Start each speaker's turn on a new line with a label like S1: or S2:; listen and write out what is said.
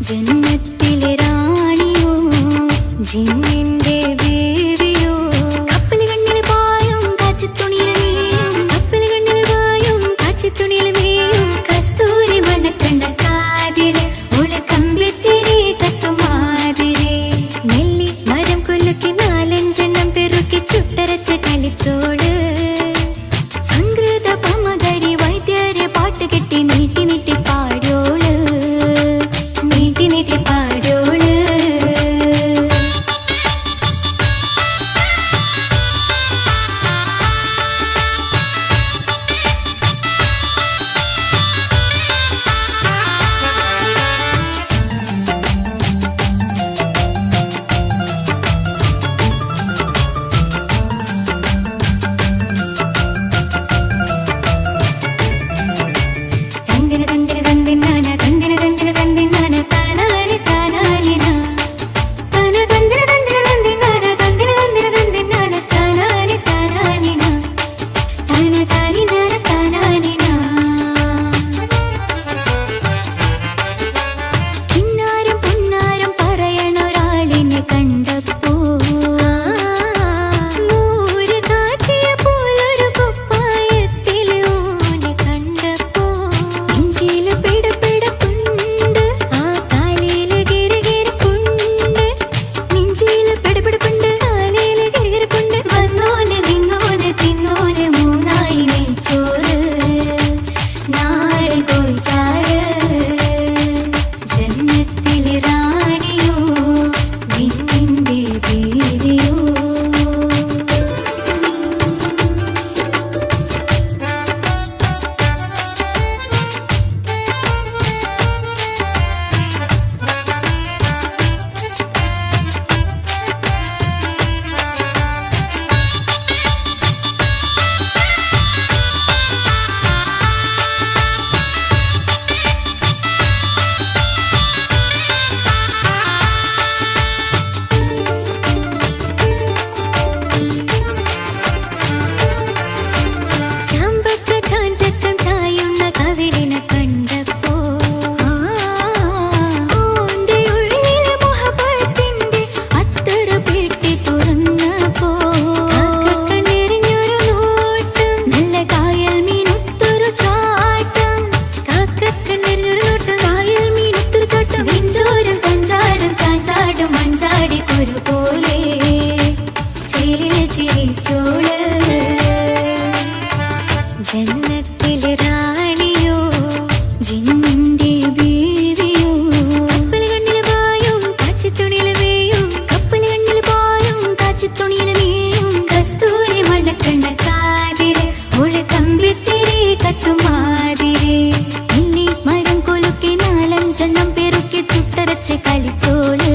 S1: ജന്നത്തിലെ റാണിയോ ജിന്നിന്റെ ബേബിയോ കപ്പല് കണ്ണിൽ പായും കാച്ചിത്തുണിയിൽ വീഴും കപ്പല് കണ്ണിൽ പായും കാച്ചിത്തുണിയിൽ വീഴും കസ്തൂരി മണക്കണ്ട കാതില് ഓള് കമ്പിത്തിരി കത്തുമാതിരി നെല്ലി മരം കൊല്ലുക്കി നാലഞ്ചെണ്ണം പെറുക്കി ചുട്ടരച്ച് കളിച്ചോള് സംഗീത പമകരി വൈദ്യരെ പാട്ട് കെട്ടി നീട്ടി നീട്ടി പാടോള് നീട്ടി നീട്ടി പാടോള് ജന്നത്തിലെ റാണിയോ ജിന്നിന്റെ ബീവിയോ കപ്പല് കണ്ണിൽ പായും കാച്ചിത്തുണിയിൽ വീഴും കപ്പല് കണ്ണിൽ പായും കാച്ചിത്തുണിയിൽ വീഴും കസ്തൂരി മണക്കണ്ട കാതില് ഓള് കമ്പിത്തിരി കത്തുമാതിരി നെല്ലി മരം കൊലുക്കി നാലഞ്ചെണ്ണം പെറുക്കി ചുട്ടരച്ച് കളിച്ചോള്